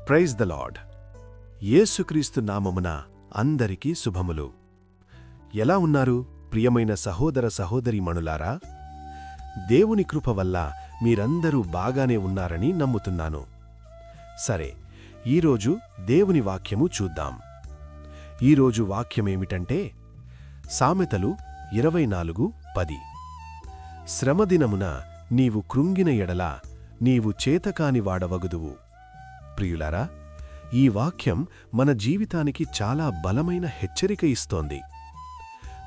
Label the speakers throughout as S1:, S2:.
S1: Praise the lord. యేసుక్రీస్తు నామమున అందరికీ శుభములు. ఎలా ఉన్నారు ప్రియమైన సహోదర సహోదరీమణులారా? దేవుని కృప వల్ల మీరందరూ బాగానే ఉన్నారని నమ్ముతున్నాను. సరే, ఈరోజు దేవుని వాక్యము చూద్దాం. ఈరోజు వాక్యమేమిటంటే సామెతలు 24:10. శ్రమదినమున నీవు కృంగిన ఎడల నీవు చేతకాని వాడవగుదువు. ప్రియులారా, ఈ వాక్యం మన జీవితానికి చాలా బలమైన హెచ్చరిక ఇస్తోంది.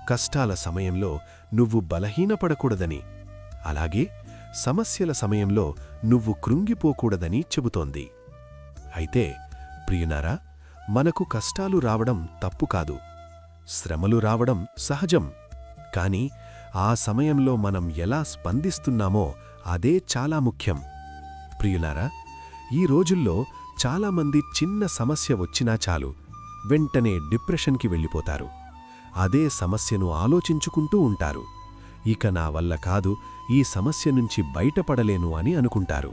S1: కష్టాల సమయంలో నువ్వు బలహీనపడకూడదని, అలాగే సమస్యల సమయంలో నువ్వు కృంగిపోకూడదని చెబుతోంది. అయితే ప్రియులారా, మనకు కష్టాలు రావడం తప్పు కాదు, శ్రమలు రావడం సహజం. కాని ఆ సమయంలో మనం ఎలా స్పందిస్తున్నామో అదే చాలా ముఖ్యం. ప్రియులారా, ఈ రోజుల్లో చాలామంది చిన్న సమస్య వచ్చినా చాలు వెంటనే డిప్రెషన్కి వెళ్ళిపోతారు. అదే సమస్యను ఆలోచించుకుంటూ ఉంటారు. ఇక నా వల్ల కాదు, ఈ సమస్య నుంచి బయటపడలేను అని అనుకుంటారు.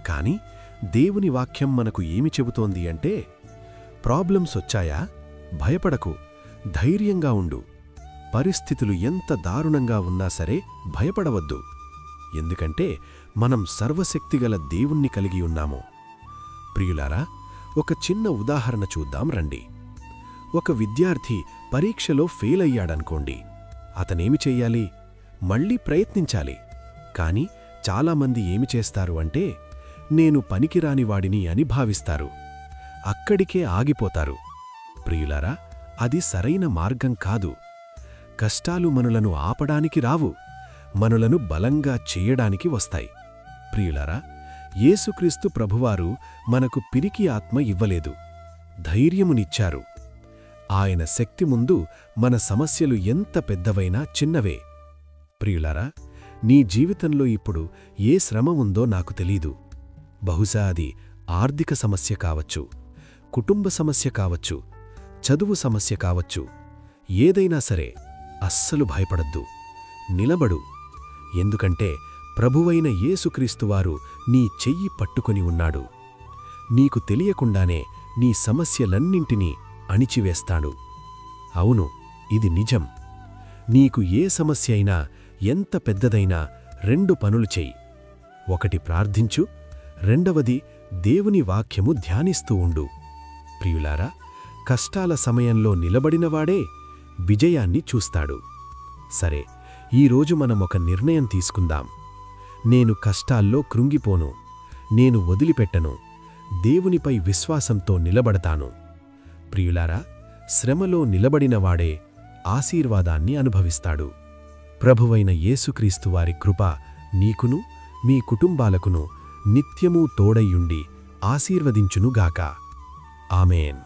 S1: కాని దేవుని వాక్యం మనకు ఏమి చెబుతోంది అంటే, ప్రాబ్లమ్స్ వచ్చాయా? భయపడకు, ధైర్యంగా ఉండు. పరిస్థితులు ఎంత దారుణంగా ఉన్నా సరే భయపడవద్దు. ఎందుకంటే మనం సర్వశక్తిగల దేవుణ్ణి కలిగి ఉన్నాము. ప్రియులారా, ఒక చిన్న ఉదాహరణ చూద్దాం రండి. ఒక విద్యార్థి పరీక్షలో ఫెయిల్ అయ్యాడనుకోండి. అతనేమి చెయ్యాలి? మళ్ళీ ప్రయత్నించాలి. కాని చాలామంది ఏమి చేస్తారు అంటే, నేను పనికిరానివాడిని అని భావిస్తారు. అక్కడికే ఆగిపోతారు. ప్రియులారా, అది సరైన మార్గం కాదు. కష్టాలు మనలను ఆపడానికి రావు, మనలను బలంగా చేయడానికి వస్తాయి. ప్రియులారా, యేసుక్రీస్తు ప్రభువారు మనకు పిరికి ఆత్మ ఇవ్వలేదు, ధైర్యమునిచ్చారు. ఆయన శక్తి ముందు మన సమస్యలు ఎంత పెద్దవైనా చిన్నవే. ప్రియులారా, నీ జీవితంలో ఇప్పుడు ఏ శ్రమ ఉందో నాకు తెలీదు. బహుశా అది ఆర్థిక సమస్య కావచ్చు, కుటుంబ సమస్య కావచ్చు, చదువు సమస్య కావచ్చు. ఏదైనా సరే అస్సలు భయపడద్దు, నిలబడు. ఎందుకంటే ప్రభువైన యేసుక్రీస్తువారు నీ చెయ్యి పట్టుకొని ఉన్నాడు. నీకు తెలియకుండానే నీ సమస్యలన్నింటినీ అణిచివేస్తాడు. అవును, ఇది నిజం. నీకు ఏ సమస్య అయినా, ఎంత పెద్దదైనా 2 పనులు చెయ్యి. ఒకటి ప్రార్థించు, రెండవది దేవుని వాక్యము ధ్యానిస్తూ ఉండు. ప్రియులారా, కష్టాల సమయంలో నిలబడినవాడే విజయాన్ని చూస్తాడు. సరే, ఈరోజు మనం ఒక నిర్ణయం తీసుకుందాం. నేను కష్టాల్లో కృంగిపోను, నేను వదిలిపెట్టను, దేవునిపై విశ్వాసంతో నిలబడతాను. ప్రియులారా, శ్రమలో నిలబడినవాడే ఆశీర్వాదాన్ని అనుభవిస్తాడు. ప్రభువైన యేసుక్రీస్తువారి కృప నీకును మీ కుటుంబాలకును నిత్యమూ తోడయ్యుండి ఆశీర్వదించునుగాక. ఆమేన్.